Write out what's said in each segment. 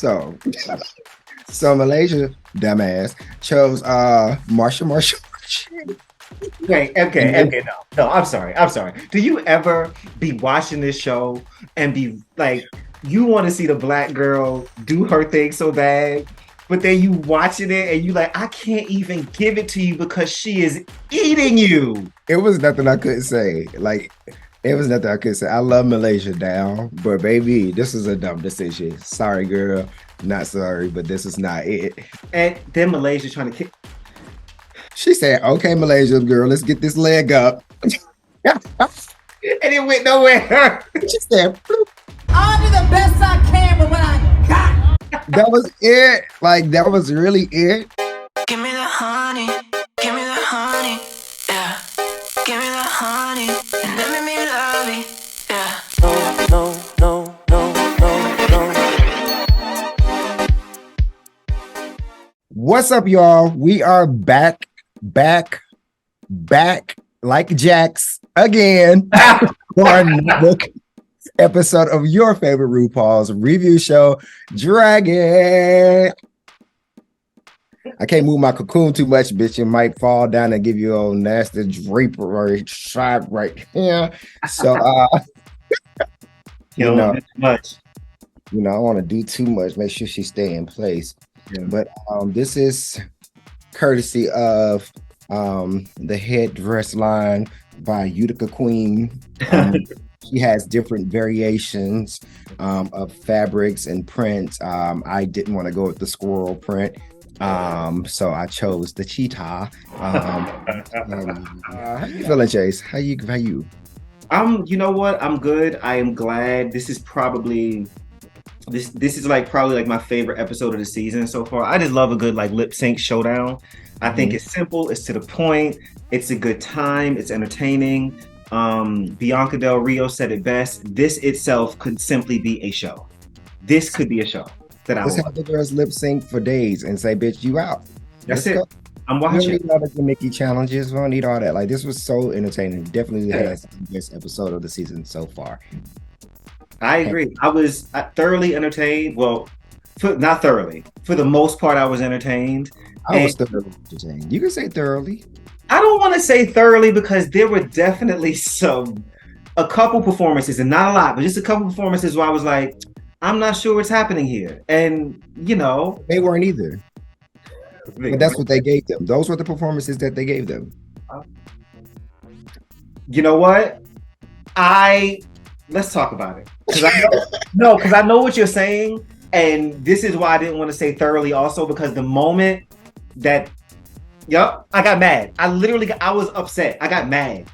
So Malaysia, dumbass, chose Marcia. Wait, okay, no, I'm sorry. Do you ever be watching this show and be like, you want to see the black girl do her thing so bad, but then you watching it and you like, I can't even give it to you because she is eating you. It was nothing I couldn't say. It was nothing I could say. I love Malaysia down, but baby, this is a dumb decision. Sorry, girl. Not sorry, but this is not it. And then Malaysia trying to kick. She said, okay, Malaysia girl, let's get this leg up. And it went nowhere. She said, bloop. I'll do the best I can with what I got. That was it. Like, that was really it. Give me the honey, yeah. Give me the honey, and let me love it, yeah. No. What's up, y'all? We are back like Jacks again for another episode of your favorite RuPaul's review show, Dragon. I can't move my cocoon too much, bitch. It might fall down and give you a nasty draper or shot right here. So, You know, much. I don't want to do too much. Make sure she stay in place. Yeah. But this is courtesy of the headdress line by Utica Queen. She has different variations of fabrics and prints. I didn't want to go with the squirrel print. So I chose the cheetah. How you feeling, Chase? How you? You know what? I'm good. I am glad. This is probably my favorite episode of the season so far. I just love a good lip sync showdown. I think it's simple, it's to the point, it's a good time, it's entertaining. Bianca Del Rio said it best. This itself could simply be a show. This could be a show that I Let's have the girls lip sync for days and say, bitch, you out. That's it. I'm watching. We don't need all the Mickey challenges. We don't need all that. Like, this was so entertaining. Definitely the best episode of the season so far. I agree. I was thoroughly entertained. Well, not thoroughly. For the most part, I was entertained. I was thoroughly entertained. You can say thoroughly. I don't want to say thoroughly because there were definitely a couple performances, and not a lot, but just a couple performances where I was like, I'm not sure what's happening here. And, they weren't either. But that's what they gave them. Those were the performances that they gave them. You know what? Let's talk about it. Because I know what you're saying. And this is why I didn't want to say thoroughly also, because the moment that, I got mad. I was upset. I got mad.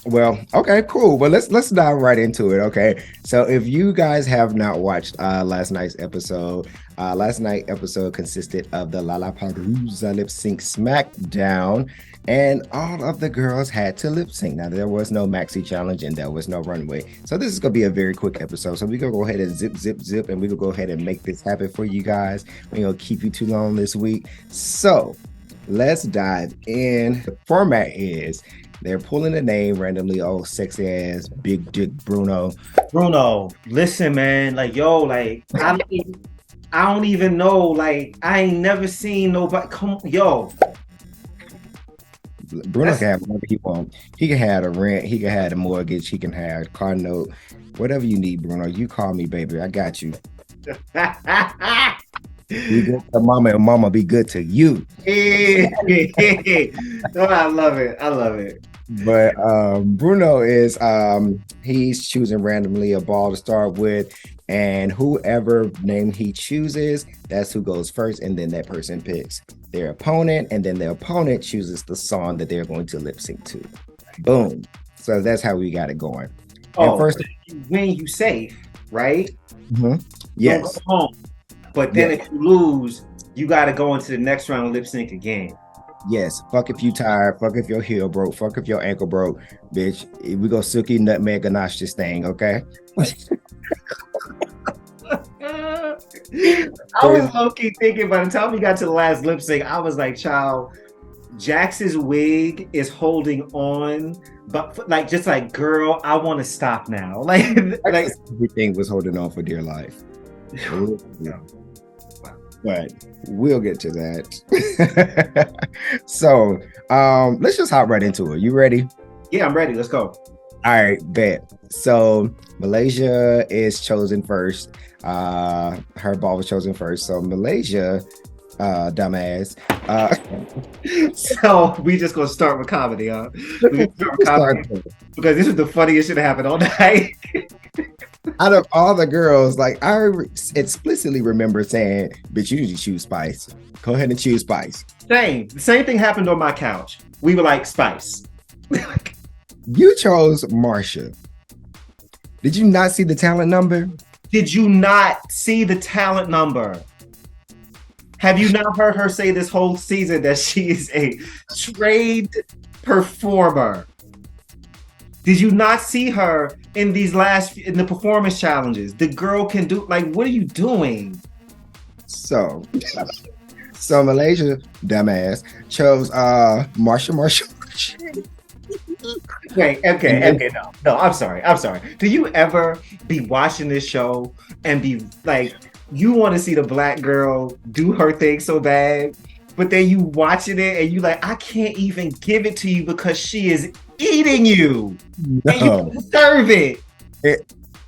Well, okay, cool. Well, let's dive right into it. Okay, so if you guys have not watched last night's episode consisted of the LalaPaRuza lip sync smackdown, and all of the girls had to lip sync. Now, there was no maxi challenge and there was no runway, so this is gonna be a very quick episode. So we're gonna go ahead and zip, and we're gonna go ahead and make this happen for you guys. We ain't gonna keep you too long this week, so let's dive in. The format is they're pulling a name randomly. Oh, sexy ass big dick Bruno. Listen, man. I don't even know. I ain't never seen nobody. Bruno can have whatever he wants. He can have a rent. He can have a mortgage. He can have a car note. Whatever you need, Bruno. You call me, baby. I got you. Be good to mama, and mama be good to you. Oh, I love it. But Bruno is he's choosing randomly a ball to start with, and whoever name he chooses, that's who goes first, and then that person picks their opponent, and then the opponent chooses the song that they're going to lip sync to. Boom. So that's how we got it going. Oh, and first, if you win, you safe, right? Mm-hmm. Yes. You don't go home. But then if you lose, you got to go into the next round and lip sync again. Yes. Fuck if you tired. Fuck if your heel broke. Fuck if your ankle broke. Bitch, we go silky nutmeg ganache this thing, okay? I was low-key thinking by the time we got to the last lip sync, I was like, child, Jax's wig is holding on, but girl, I want to stop now. Like everything was holding on for dear life. But we'll get to that. So let's just hop right into it. You ready? Yeah, I'm ready. Let's go. All right, bet. So Malaysia is chosen first. Her ball was chosen first. So Malaysia, dumbass. So we just gonna start with comedy, huh? We gonna start with comedy because this is the funniest shit that happened all night. Out of all the girls, like I explicitly remember saying, "Bitch, you need to choose Spice. Go ahead and choose Spice." The same thing happened on my couch. We were like, Spice. You chose Marcia. Did you not see the talent number? Did you not see the talent number? Have you not heard her say this whole season that she is a trained performer? Did you not see her in the performance challenges? The girl can do, like, what are you doing? So Malaysia, dumbass, chose Marcia. Wait, okay, no, I'm sorry. Do you ever be watching this show and be like, you want to see the black girl do her thing so bad, but then you watching it and you like, I can't even give it to you because she is eating you. No. And you deserve it.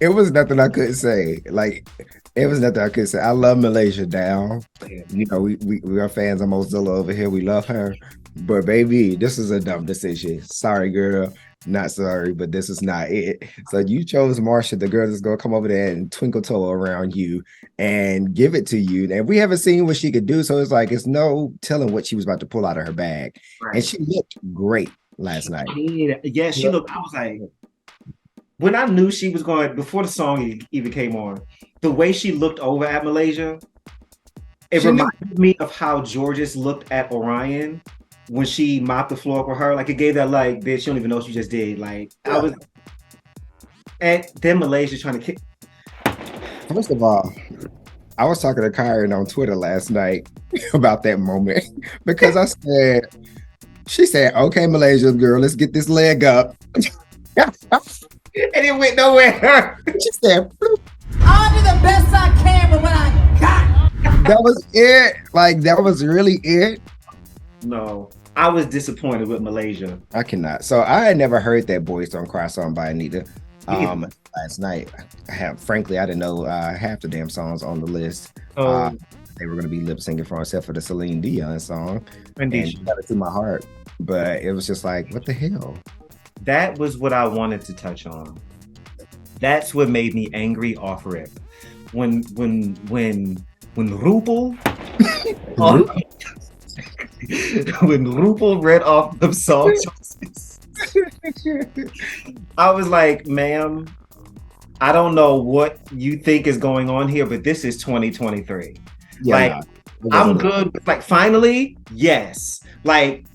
It was nothing I couldn't say. Like, it was nothing I could say. I love Malaysia down. You know, we are fans of Mozilla over here. We love her. But baby, this is a dumb decision. Sorry, girl. Not sorry, but this is not it. So you chose Marcia, the girl that's gonna come over there and twinkle toe around you and give it to you. And we haven't seen what she could do. So it's like it's no telling what she was about to pull out of her bag. Right. And she looked great last night. Yeah, she looked. I was like, when I knew she was going, before the song even came on, the way she looked over at Malaysia, it reminded me of how Georges looked at Orion when she mopped the floor up with her. Like, it gave that, like, bitch, you don't even know what you just did. Like, I was, and then Malaysia trying to kick. First of all, I was talking to Kyron on Twitter last night about that moment because she said, okay, Malaysia girl, let's get this leg up. And it went nowhere. She said, bloop. I'll do the best I can with what I got. That was it. Like, that was really it. No, I was disappointed with Malaysia. I cannot. So I had never heard that Boys Don't Cry song by Anitra last night. Frankly, I didn't know half the damn songs on the list. They were going to be lip syncing for, except for the Celine Dion song. And got it to my heart. But it was just like, what the hell? That was what I wanted to touch on. That's what made me angry off rip. When RuPaul when RuPaul read off the song choices, I was like, ma'am, I don't know what you think is going on here, but this is 2023. Yeah, like, I'm good. Like, finally, yes. Like,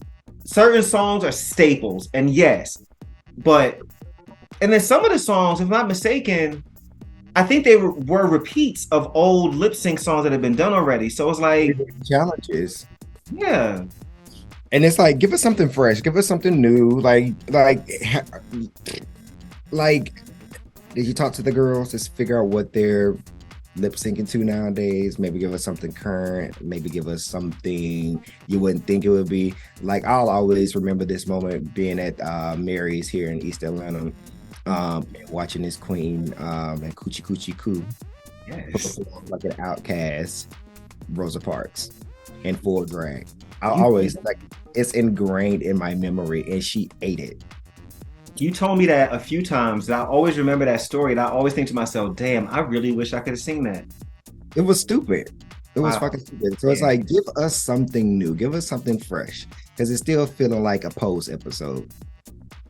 certain songs are staples, and yes. But, and then some of the songs, if I'm not mistaken, I think they were repeats of old lip sync songs that have been done already. So it's like challenges. Yeah. And it's like, give us something fresh, give us something new. Like, did you talk to the girls to figure out what they're lip syncing to nowadays? Maybe give us something current, maybe give us something you wouldn't think it would be. Like, I'll always remember this moment being at Mary's here in East Atlanta, watching this queen and Coochie Coochie Coo, yes, like an Outcast, Rosa Parks, in full drag. I always, like, it's ingrained in my memory, and she ate it. You told me that a few times, and I always remember that story, and I always think to myself, damn, I really wish I could have seen that. It was stupid. It was fucking stupid. So it's like, give us something new, give us something fresh, because it's still feeling like a Pose episode.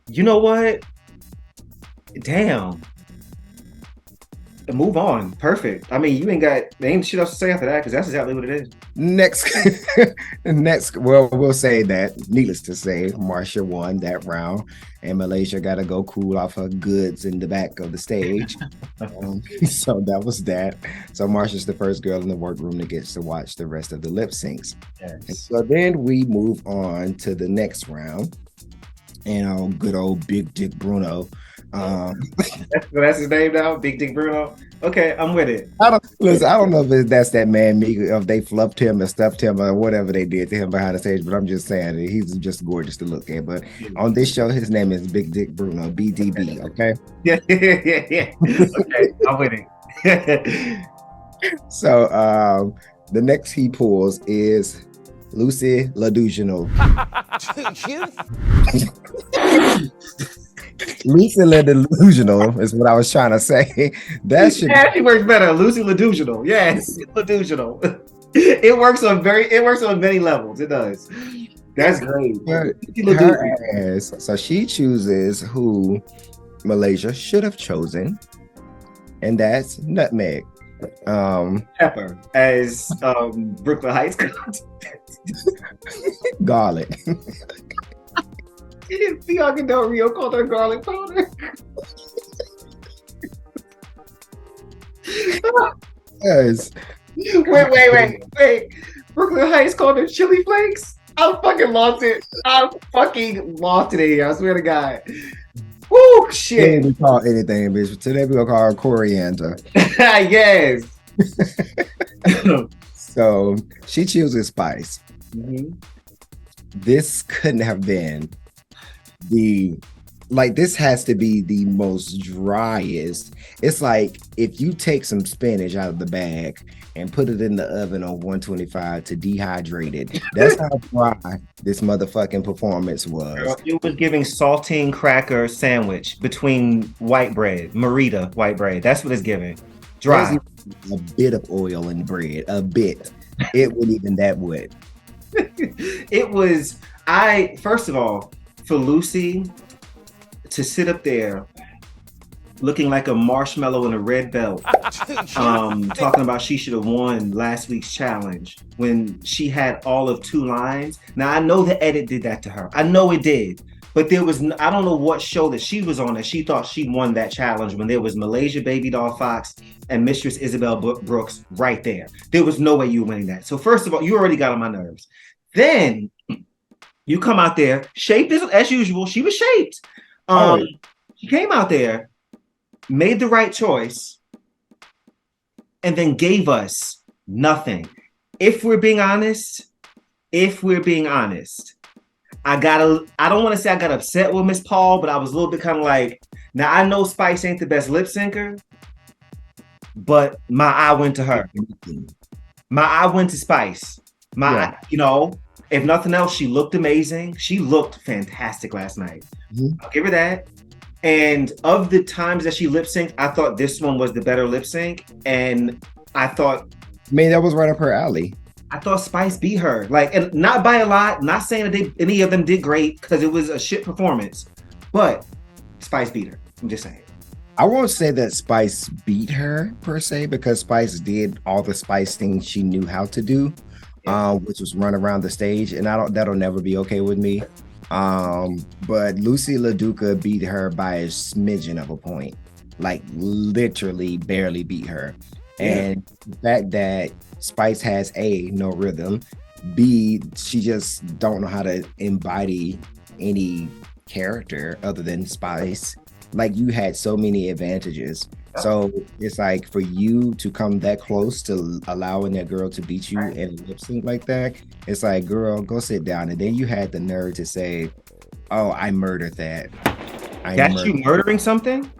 You know what? Damn. Move on. Perfect. I mean, you ain't shit else to say after that, because that's exactly what it is. Next, well, we'll say that, needless to say, Marcia won that round, and Malaysia got to go cool off her goods in the back of the stage. So that was that. So Marcia's the first girl in the workroom that gets to watch the rest of the lip syncs. Yes. And so then we move on to the next round, and good old Big Dick Bruno That's his name now, Big Dick Bruno. Okay, I'm with it. I don't know if that's that man Meek, if they fluffed him or stuffed him or whatever they did to him behind the stage, but I'm just saying that he's just gorgeous to look at. But on this show, his name is Big Dick Bruno, BDB. Okay. Yeah. Okay, I'm with it. So the next he pulls is Lucy Ladusional. Lucy Ladusional is what I was trying to say. That should actually works better. Lucy Ladusional. Yes, Ladusional. It works on many levels. It does. That's great. Her ass. So she chooses who Malaysia should have chosen, and that's Nutmeg. Pepper as Brooklyn Heights. Garlic. Bianca Del Rio called her garlic powder. Yes. Wait. Brooklyn Heights called her chili flakes? I fucking lost it. I swear to God. Woo, shit. We call anything, bitch. Today we gonna call her coriander. Yes. So she chooses spice. Mm-hmm. This couldn't have been this has to be the most driest. It's like if you take some spinach out of the bag and put it in the oven on 125 to dehydrate it. That's how dry this motherfucking performance was. It was giving saltine cracker sandwich between white bread, Merita white bread. That's what it's giving. Dry. A bit of oil in bread, a bit. It wasn't even that wet. It was, first of all, for Lucy to sit up there looking like a marshmallow in a red belt, talking about she should have won last week's challenge when she had all of 2 lines. Now, I know the edit did that to her. I know it did. But there was, I don't know what show that she was on that she thought she won that challenge when there was Malaysia Baby Doll Fox and Mistress Isabel Brooks right there. There was no way you were winning that. So first of all, you already got on my nerves. Then you come out there, shaped as usual. She was shaped. She came out there, made the right choice, and then gave us nothing. If we're being honest, I don't want to say I got upset with Miss Paul, but I was a little bit kind of like, now I know Spice ain't the best lip syncer, but my eye went to her. My eye went to Spice. If nothing else, she looked amazing. She looked fantastic last night. Mm-hmm. I'll give her that. And of the times that she lip synced, I thought this one was the better lip sync. And that was right up her alley. I thought Spice beat her, and not by a lot. Not saying that any of them did great because it was a shit performance, but Spice beat her. I'm just saying. I won't say that Spice beat her per se because Spice did all the Spice things she knew how to do, which was run around the stage, and that'll never be okay with me. But Lucy LaDuca beat her by a smidgen of a point, like literally barely beat her. And the fact that Spice has no rhythm, B, she just don't know how to embody any character other than Spice. Like, you had so many advantages. So it's like for you to come that close to allowing that girl to beat you in lip sync like that, it's like, girl, go sit down. And then you had the nerve to say, oh, I murdered that. You murdering something?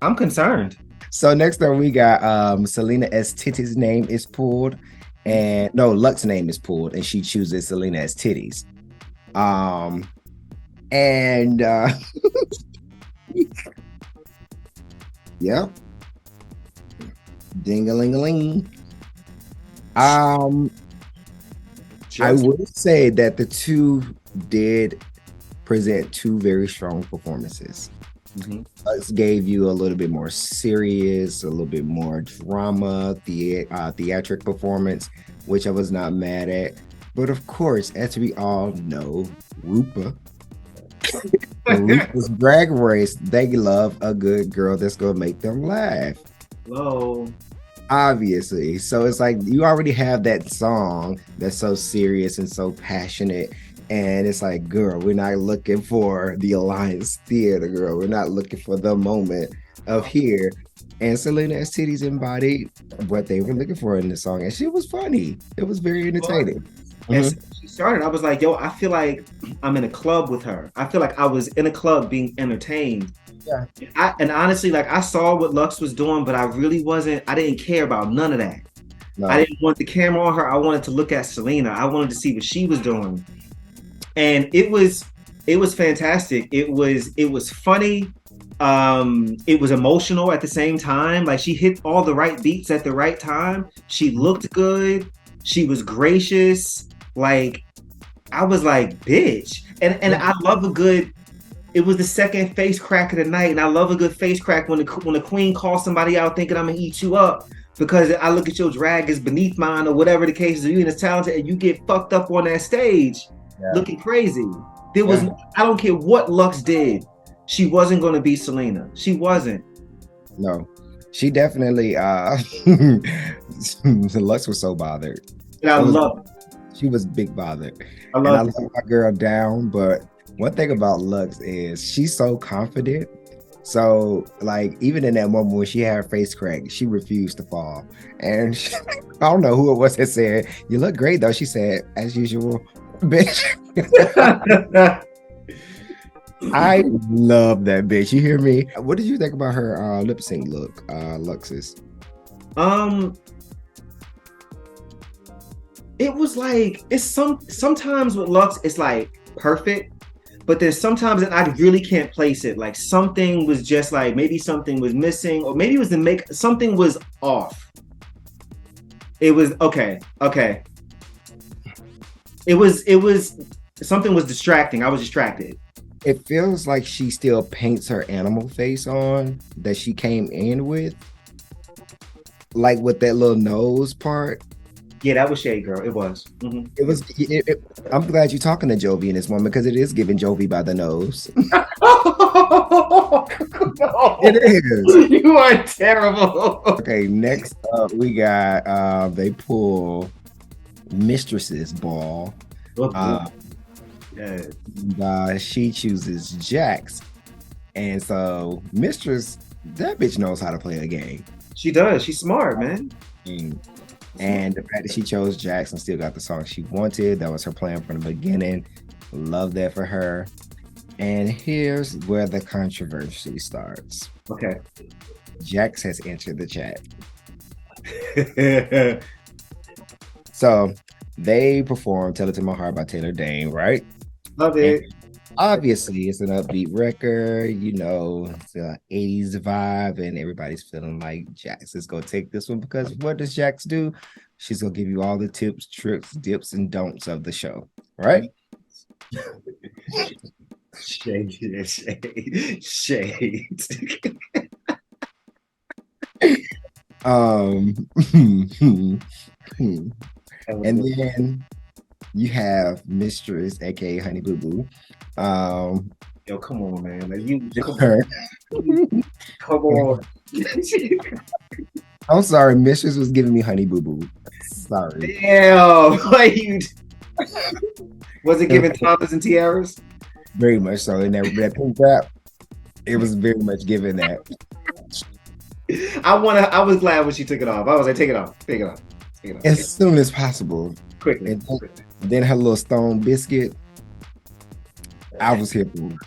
I'm concerned. So next up we got Salina EsTitties name is pulled, and no, Luxx name is pulled, and she chooses Salina EsTitties. Yeah. Ding-a-ling-a-ling. I would say that the two did present 2 very strong performances. Mm-hmm. Luxx gave you a little bit more serious, a little bit more drama, theatric performance, which I was not mad at. But of course, as we all know, Rupa's Drag Race, they love a good girl that's gonna make them laugh. Whoa. Obviously. So it's like you already have that song that's so serious and so passionate. And it's like, girl, we're not looking for the Alliance Theater, girl. We're not looking for the moment of here. And Salina EsTitties embodied what they were looking for in the song. And she was funny. It was very entertaining. And so she started, I was like, yo, I feel like I'm in a club with her. I feel like I was in a club being entertained. Yeah. And honestly, like I saw what Luxx was doing, but I didn't care about none of that. No. I didn't want the camera on her. I wanted to look at Salina. I wanted to see what she was doing. And it was fantastic. It was funny. It was emotional at the same time. Like she hit all the right beats at the right time. She looked good. She was gracious. Like I was like, bitch. And I love a good. It was the second face crack of the night, and I love a good face crack when the queen calls somebody out thinking I'm gonna eat you up because I look at your drag as beneath mine or whatever the case is. You ain't as talented, and you get fucked up on that stage. Yeah. Looking crazy. There was I don't care what Luxx did, she wasn't gonna be Salina. She wasn't. No, she definitely Luxx was so bothered. And I love it. She was big bothered. I love my girl down, but one thing about Luxx is she's so confident. So like even in that moment when she had her face crack, she refused to fall. And she, I don't know who it was that said, "You look great though." She said, "As usual." Bitch. I love that bitch. You hear me? What did you think about her lip sync look, Luxx's? It was like sometimes with Luxx it's like perfect, but there's sometimes that I really can't place it. Like something was just like maybe something was missing, or maybe it was something was off. It was okay. It was something was distracting. I was distracted. It feels like she still paints her animal face on that she came in with. Like with that little nose part. Yeah, that was shade, girl. It was. Mm-hmm. It was. I'm glad you're talking to Jovi in this moment because it is giving Jovi by the nose. No. It is. You are terrible. Okay, next up we got they pull Mistress's ball. She chooses Jax, and so Mistress, that bitch knows how to play a game. She does. She's smart, man. And the fact that she chose Jax and still got the song she wanted, that was her plan from the beginning. Love that for her. And here's where the controversy starts. Okay. Jax has entered the chat. So they performed Tell It to My Heart by Taylor Dayne, right? Love it. And obviously, it's an upbeat record, you know, it's an 80s vibe, and everybody's feeling like Jax is going to take this one because what does Jax do? She's going to give you all the tips, tricks, dips, and don'ts of the show, right? Shade. And then you have Mistress, aka Honey Boo Boo. Yo, come on, man. Like you come on. I'm sorry, Mistress was giving me Honey Boo Boo. Sorry. Damn. Like you was it giving toddlers and tiaras? Very much so. In that pink rap, it was very much given that. I was glad when she took it off. I was like, take it off. As soon as possible. Quickly. And then her little stone biscuit. I was here for it.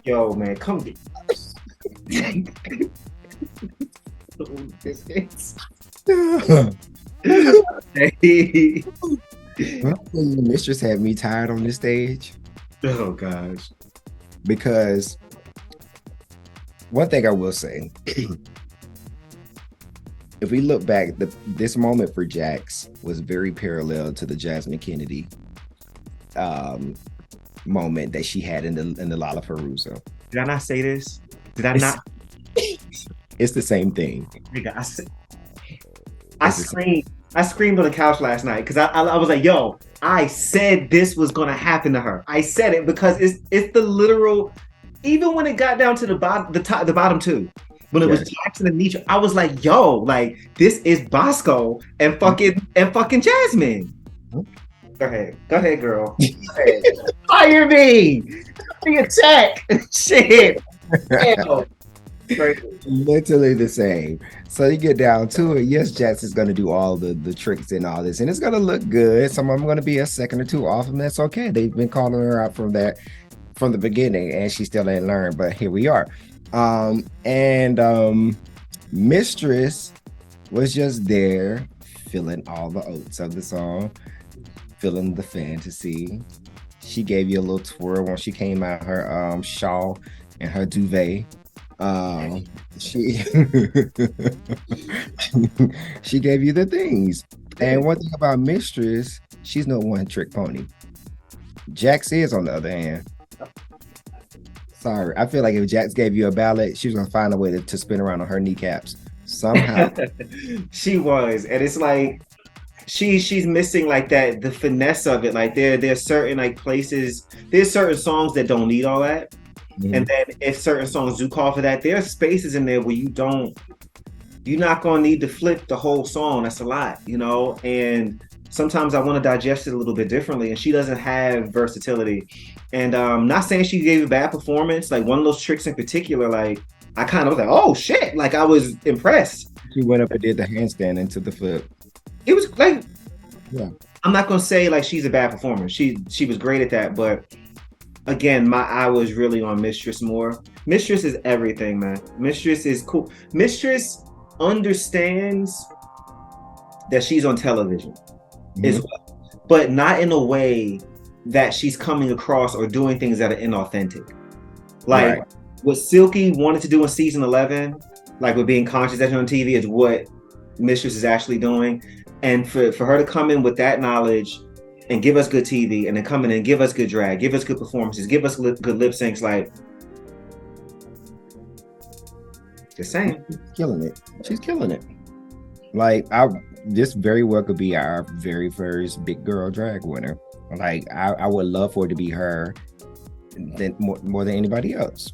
Yo, man, come get stone biscuits. Mistress had me tired on this stage. Oh gosh. Because one thing I will say, if we look back, this moment for Jax was very parallel to the Jasmine Kennedy moment that she had in the LalaPaRuza. Did I not say this? Did I not? It's the same thing. Nigga, I screamed on the couch last night because I was like, yo, I said this was gonna happen to her. I said it because it's the literal. Even when it got down to the bottom two, when it was Jackson and Anitra, I was like, yo, like this is Bosco and fucking Jasmine. Go ahead, girl. Go ahead. Fire me. The attack. Shit. Hell. Literally the same. So you get down to it. Yes, Jax is going to do all the tricks and all this, and it's going to look good. Some of them going to be a second or two off, and that's okay. They've been calling her out from the beginning, and she still ain't learned. But here we are. Mistress was just there, feeling all the oats of the song, feeling the fantasy. She gave you a little twirl when she came out her shawl and her duvet. She she gave you the things. And one thing about Mistress, she's no one trick pony. Jax is, on the other hand. Sorry, I feel like if Jax gave you a ballad, she was gonna find a way to spin around on her kneecaps somehow. She was, and it's like she's missing like that, the finesse of it. Like there's certain like places, there's certain songs that don't need all that. Mm-hmm. And then if certain songs do call for that, there's spaces in there where you're not gonna need to flip the whole song. That's a lot, you know. And sometimes I want to digest it a little bit differently, and she doesn't have versatility. And not saying she gave a bad performance. Like one of those tricks in particular, like I kind of was like, oh shit! Like I was impressed. She went up and did the handstand into the flip. It was like, yeah. I'm not gonna say like she's a bad performer. She was great at that, but again, my eye was really on Mistress more. Mistress is everything, man. Mistress is cool. Mistress understands that she's on television as well, but not in a way that she's coming across or doing things that are inauthentic. Like what Silky wanted to do in season 11, like with being conscious that you're on TV, is what Mistress is actually doing. And for her to come in with that knowledge and give us good TV, and then come in and give us good drag, give us good performances, give us good lip syncs, like, just saying. She's killing it. Like, this very well could be our very first big girl drag winner. Like, I would love for it to be her more than anybody else.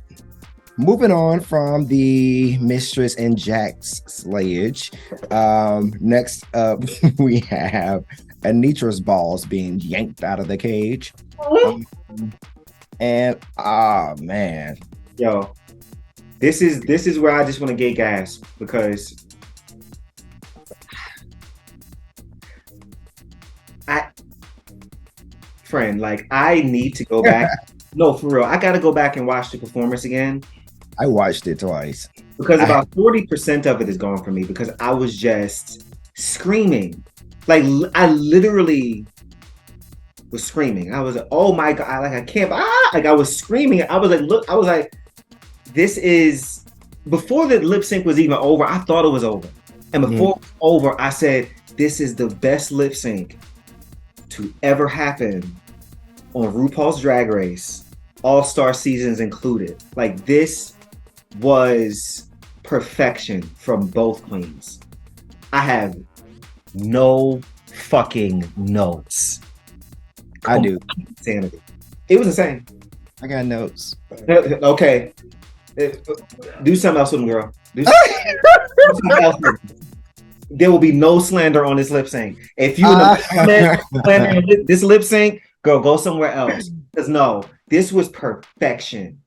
Moving on from the Mistress and Jax slayage. Next up, we have Anitra's balls being yanked out of the cage. Man. Yo, this is where I just want to get gas, because I need to go back. No, for real. I got to go back and watch the performance again. I watched it twice. Because about 40% of it is gone for me, because I was just screaming. Like, I literally was screaming. I was like, oh my God, I can't, like I was screaming. I was like, this is, before the lip sync was even over, I thought it was over. And before it was over, I said, this is the best lip sync to ever happen on RuPaul's Drag Race, All-Star seasons included. Like, this was perfection from both queens. I have no fucking notes. I do. Insanity. It was insane. I got notes. Okay. Do something else with them, girl. Do something else with them. There will be no slander on this lip sync. If you slander this lip sync, girl, go somewhere else. Because no, this was perfection.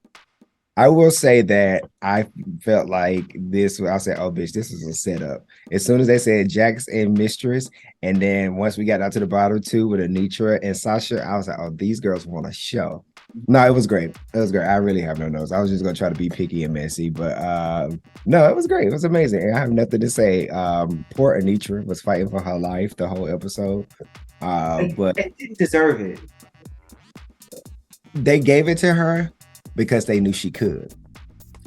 I will say that I felt like this. I said, "Oh, bitch, this is a setup." As soon as they said Jax and Mistress, and then once we got down to the bottom two with Anitra and Sasha, I was like, "Oh, these girls want a show." No, it was great. It was great. I really have no notes. I was just gonna try to be picky and messy, but no, it was great. It was amazing. I have nothing to say. Poor Anitra was fighting for her life the whole episode, but they didn't deserve it. They gave it to her because they knew she could.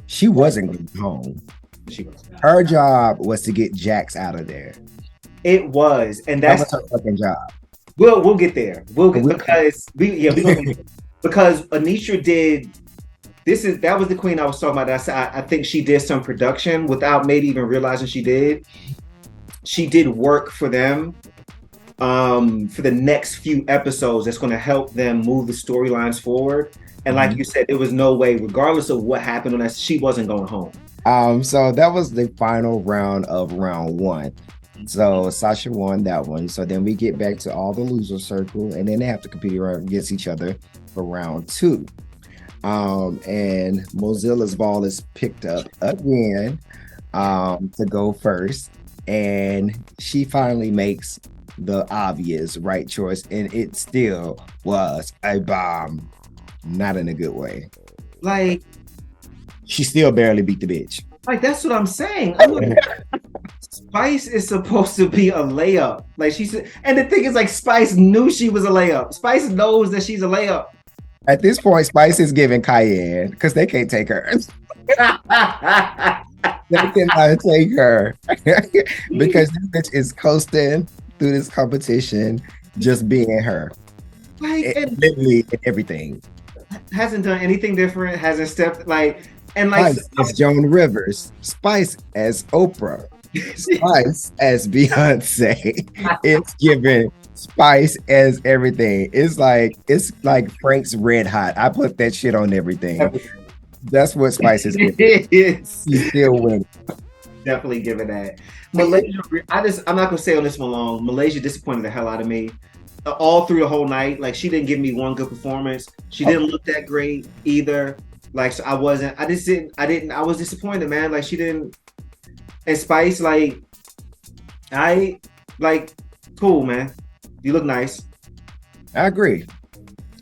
She wasn't going home. Her job was to get Jax out of there. It was, and that's her fucking job. We'll get there. Because Anitra did. That was the queen I was talking about. I think she did some production without maybe even realizing she did. She did work for them for the next few episodes. That's going to help them move the storylines forward. And like you said, there was no way, regardless of what happened on that, she wasn't going home. So that was the final round of round one. So Sasha won that one. So then we get back to all the loser circle, and then they have to compete around against each other for round 2. And Mozilla's ball is picked up again to go first, and she finally makes the obvious right choice, and it still was a bomb, not in a good way. Like She still barely beat the bitch. that's what I'm saying. I'm like, Spice is supposed to be a layup. Like she said, and the thing is, like, Spice knew she was a layup. Spice knows that she's a layup. At this point, Spice is giving Cayenne because they can't take her. They cannot take her because this bitch is coasting through this competition, just being her. Like, and Literally everything. hasn't done anything different. Hasn't stepped and like Spice as Joan Rivers, Spice as Oprah, Spice as Beyonce. It's giving Spice as everything. It's like Frank's Red Hot. I put that shit on everything. That's what Spice is giving. It's She's still winning. definitely giving that. Malaysia, I'm not gonna stay on this one long. Malaysia disappointed the hell out of me. All through the whole night. Like, she didn't give me one good performance. She didn't look that great either. Like, so I was disappointed, man. Like, she didn't. And Spice, cool, man. You look nice. I agree.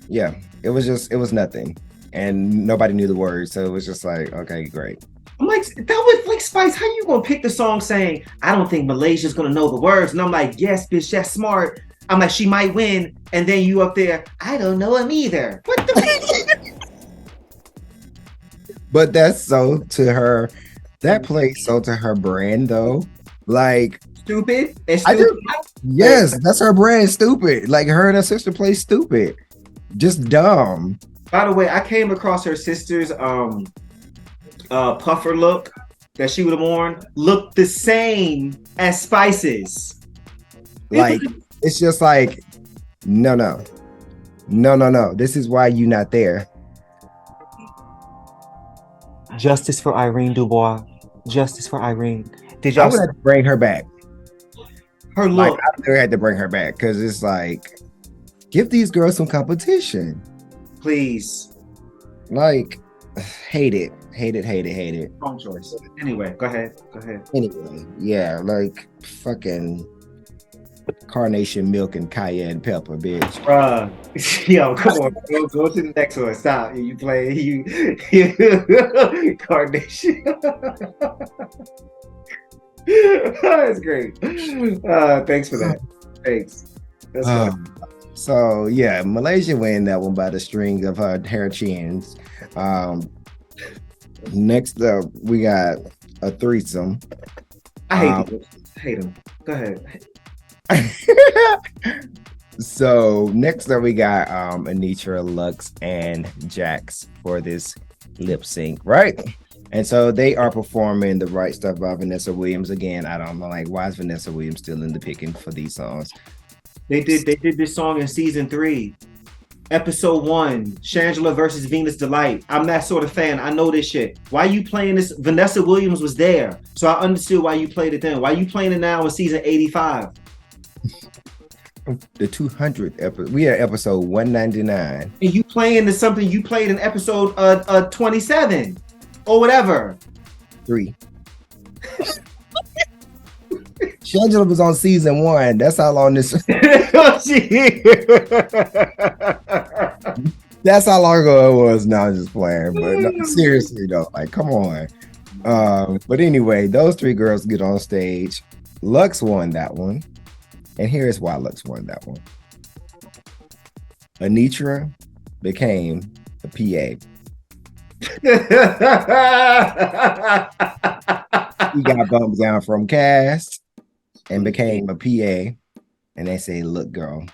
Yeah, it was nothing. And nobody knew the words. So it was just like, okay, great. I'm like, that was like, Spice, how you gonna pick the song saying, I don't think Malaysia's gonna know the words? And I'm like, yes, bitch, that's smart. I'm like, she might win. And then you up there, I don't know him either. What the But that's so to her, that plays so to her brand though. Like, stupid? It's I stupid. yes, that's her brand, stupid. Like, her and her sister play stupid. Just dumb. By the way, I came across her sister's puffer look that she would have worn, looked the same as Spice's. Like, it's just like, no. This is why you not there. Justice for Irene Dubois. Justice for Irene. Did I y'all would have to bring her back. her Like, look? I would had to bring her back because it's like, give these girls some competition. Please. Like, hate it. Wrong choice. Anyway, go ahead. Anyway, yeah, like fucking carnation milk and cayenne pepper, bitch. Yo, come on. Go to the next one. Stop. You play you Carnation. That's great. Thanks for that. Thanks. That's fun. So yeah, Malaysia win that one by the string of her hair chins. Next up, we got a threesome. I hate him. Go ahead. So next up, we got Anitra, Luxx, and Jax for this lip sync, right? And so they are performing The Right Stuff by Vanessa Williams. Again, I don't know, like, why is Vanessa Williams still in the picking for these songs? They did this song in season 3, episode 1, Shangela versus Venus Delight. I'm that sort of fan. I know this shit. Why you playing this? Vanessa Williams was there, so I understood why you played it then. Why you playing it now in season 85? The 200th episode. We are episode 199. And you playing this something you played in episode 27 or whatever. 3. Shangela was on season 1. That's how long this. That's how long ago it was. No, I'm just playing. But no, seriously though, like, come on. But anyway, those 3 girls get on stage. Luxx won that one. And here's why Luxx won that one. Anitra became a PA. He got bumped down from cast and became a PA. And they say, look, girl,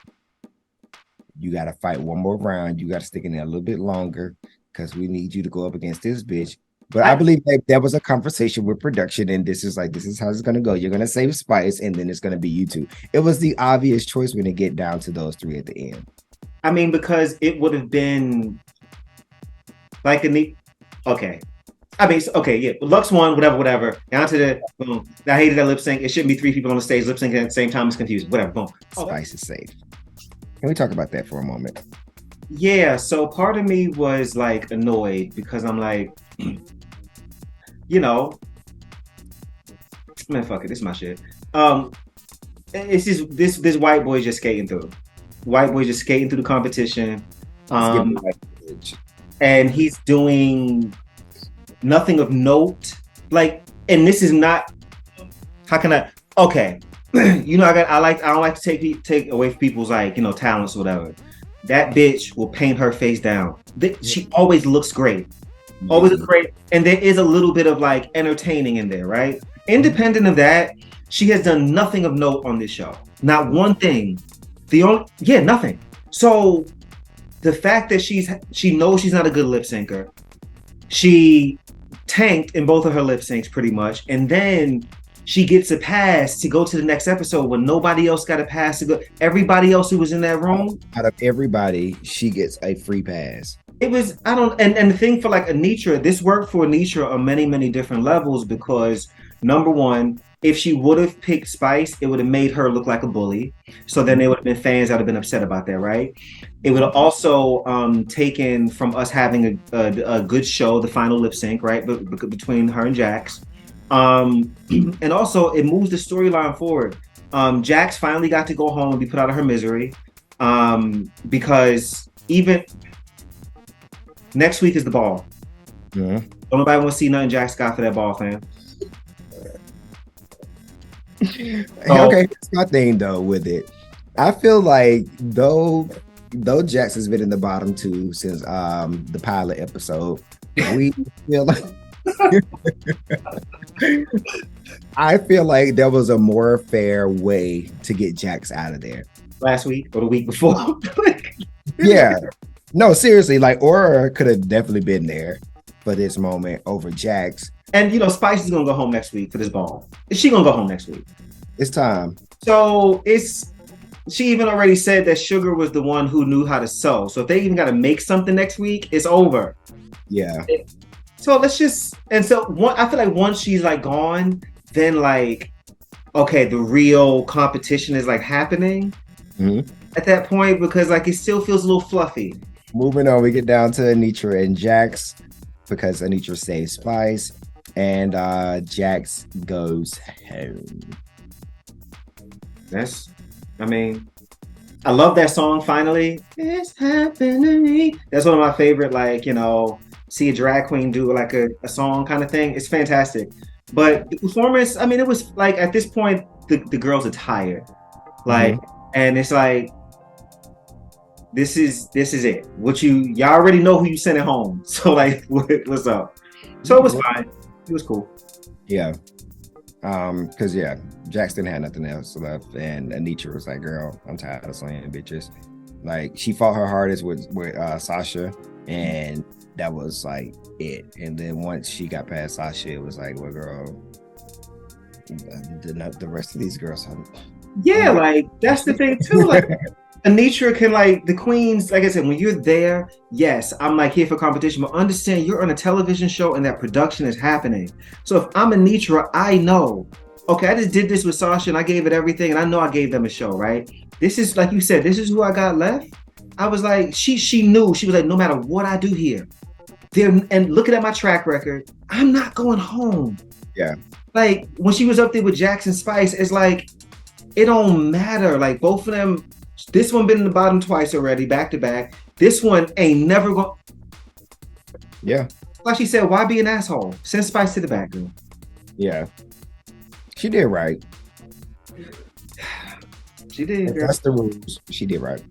you got to fight one more round. You got to stick in there a little bit longer because we need you to go up against this bitch. But I believe that there was a conversation with production, and this is how it's going to go. You're going to save Spice, and then it's going to be you two. It was the obvious choice when it get down to those 3 at the end. I mean, because it would have been like okay. I mean, okay, yeah. Luxx won, whatever. Down to the boom. I hated that lip sync. It shouldn't be 3 people on the stage lip syncing at the same time. It's confusing. Whatever. Boom. Spice is safe. Can we talk about that for a moment? Yeah. So part of me was like annoyed because I'm like, you know, man, fuck it. This is my shit. It's just this white boy just skating through. White boy just skating through the competition. And he's doing nothing of note. Like, and this is not. How can I? Okay, you know, I don't like to take away from people's like, you know, talents or whatever. That bitch will paint her face down. She always looks great. Always looks great, and there is a little bit of like entertaining in there, right? Independent of that, she has done nothing of note on this show. Not one thing. Nothing. So the fact that she knows she's not a good lip syncer, she tanked in both of her lip syncs pretty much, and then she gets a pass to go to the next episode when nobody else got a pass to go. Everybody else who was in that room, out of everybody, she gets a free pass. It was, and the thing for like Anitra, this worked for Anitra on many, many different levels because number one, if she would have picked Spice, it would have made her look like a bully. So then there would have been fans that would have been upset about that, right? It would have also taken from us having a good show, the final lip sync, right? Between her and Jax. And also it moves the storyline forward. Jax finally got to go home and be put out of her misery. Because even next week is the ball. Yeah. Don't nobody want to see nothing Jax got for that ball, fam. Okay, that's my thing though with it. I feel like though Jax has been in the bottom two since the pilot episode, we feel like I feel like there was a more fair way to get Jax out of there. Last week or the week before. Yeah. No, seriously, like Aura could have definitely been there for this moment over Jax. And you know, Spice is gonna go home next week for this ball. Is she gonna go home next week? It's time. So she even already said that Sugar was the one who knew how to sew. So if they even gotta make something next week, it's over. Yeah. So let's just, and so I feel like once she's like gone, then like, okay, the real competition is like happening at that point because like it still feels a little fluffy. Moving on, we get down to Anitra and Jax because Anitra saves Spice. And Jax goes home. I love that song, Finally. It's happening to me. That's one of my favorite, like, you know, see a drag queen do like a song kind of thing. It's fantastic. But the performance, I mean, it was like, at this point, the girls are tired. Like, and it's like, this is it. Y'all already know who you sent it home. So like, what's up? So it was fine. It was cool. Yeah. Because Jackson had nothing else left, and Anitra was like, "Girl, I'm tired of slaying bitches." Like she fought her hardest with Sasha, and that was like it. And then once she got past Sasha, it was like, "Well, girl, the rest of these girls." Yeah, like that's the thing too. Like Anitra can, like, the queens, like I said, when you're there, yes, I'm like here for competition, but understand you're on a television show and that production is happening. So if I'm Anitra, I know, okay, I just did this with Sasha and I gave it everything and I know I gave them a show, right? This is, like you said, this is who I got left. I was like, she knew, she was like, no matter what I do here, and looking at my track record, I'm not going home. Yeah. Like when she was up there with Jackson Spice, it's like, it don't matter. Like both of them, this one been in the bottom twice already, back to back. This one ain't never going. Yeah. Like she said, why be an asshole? Send Spice to the back, girl. Yeah. She did right. She did. Girl. That's the rules. She did right.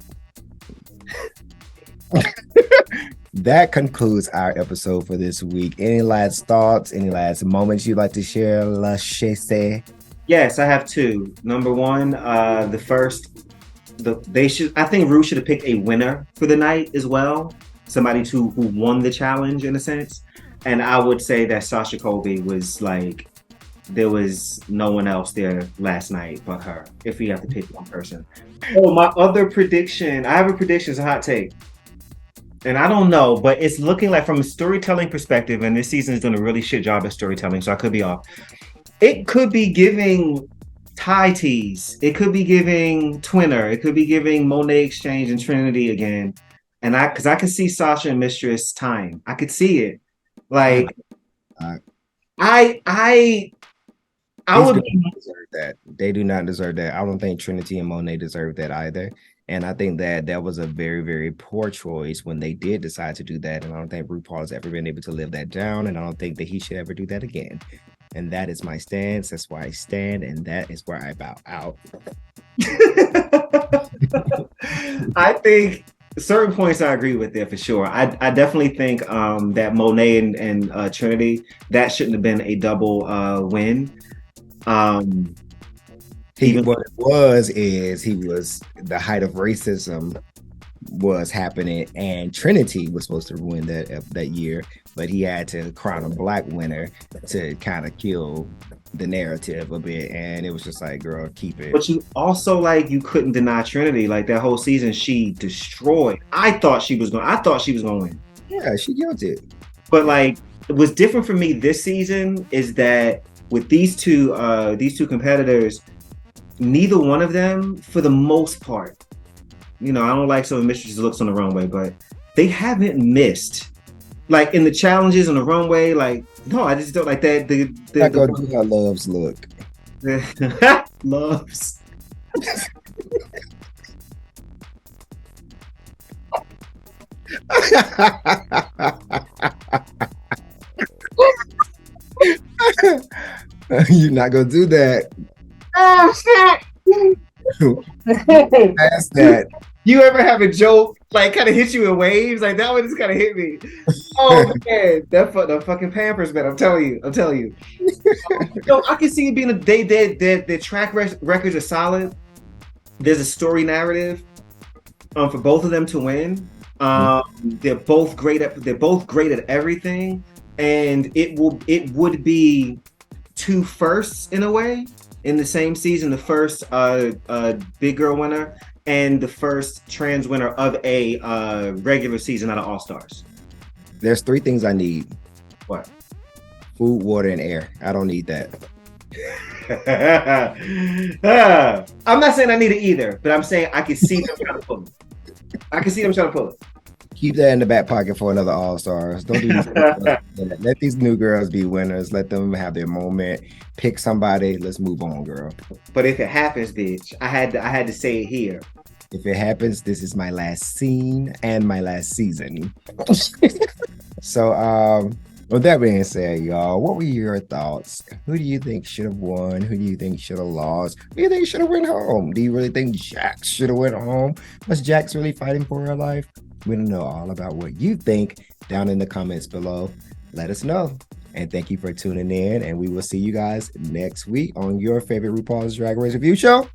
That concludes our episode for this week. Any last thoughts? Any last moments you'd like to share, Lachese? Yes, I have two. Number one, the first. I think Rue should have picked a winner for the night as well. Somebody who won the challenge in a sense. And I would say that SASHA COLBY was like, there was no one else there last night but her, if we have to pick one person. Oh, my other prediction. I have a prediction, it's a hot take. And I don't know, but it's looking like from a storytelling perspective, and this season is doing a really shit job at storytelling, so I could be off. It could be giving Thai tease. It could be giving Twinner. It could be giving Monet Exchange and Trinity again. And because I could see SASHA and Mistress tying. I could see it. Like, Uh, I these would girls be. don't deserve that. They do not deserve that. I don't think Trinity and Monet deserve that either. And I think that was a very, very poor choice when they did decide to do that. And I don't think RuPaul has ever been able to live that down. And I don't think that he should ever do that again. And that is my stance. That's why I stand. And that is where I bow out. I think certain points I agree with there for sure. I definitely think that Monet and Trinity, that shouldn't have been a double win. What it was is the height of racism was happening, and Trinity was supposed to win that year, but he had to crown a black winner to kind of kill the narrative a bit, and it was just like, girl, keep it. But you also you couldn't deny Trinity. Like that whole season, she destroyed. I thought she was going to win. Yeah, she killed it. But what's different for me this season is that with these two competitors, neither one of them, for the most part, I don't like some of Mistress' looks on the runway, but they haven't missed. Like in the challenges on the runway, no, I just don't like that. I go do her loves look. Loves. You're not gonna do that. Oh shit! Past that. You ever have a joke kind of hit you in waves? Like that one just kind of hit me. Oh man, the fucking Pampers, man. I'm telling you. I can see it being their track records are solid. There's a story narrative for both of them to win. They're both great at everything, and it would be two firsts in a way in the same season. The first big girl winner and the first trans winner of a regular season out of All Stars. There's 3 things I need. What? Food, water, and air. I don't need that. I'm not saying I need it either, but I'm saying I can see them trying to pull it. Keep that in the back pocket for another All Stars. Don't do these. Let these new girls be winners. Let them have their moment. Pick somebody. Let's move on, girl. But if it happens, bitch, I had to say it here. If it happens, this is my last scene and my last season. So, with that being said, y'all, what were your thoughts? Who do you think should have won? Who do you think should have lost? Who do you think should have went home? Do you really think Jax should have went home? Was Jax really fighting for her life? We don't know all about what you think down in the comments below. Let us know. And thank you for tuning in. And we will see you guys next week on your favorite RuPaul's Drag Race review show,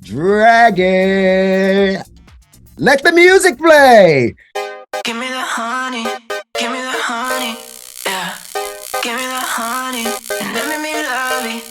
Dragon. Let the music play. Give me the honey, yeah. Give me the honey, and let me love it.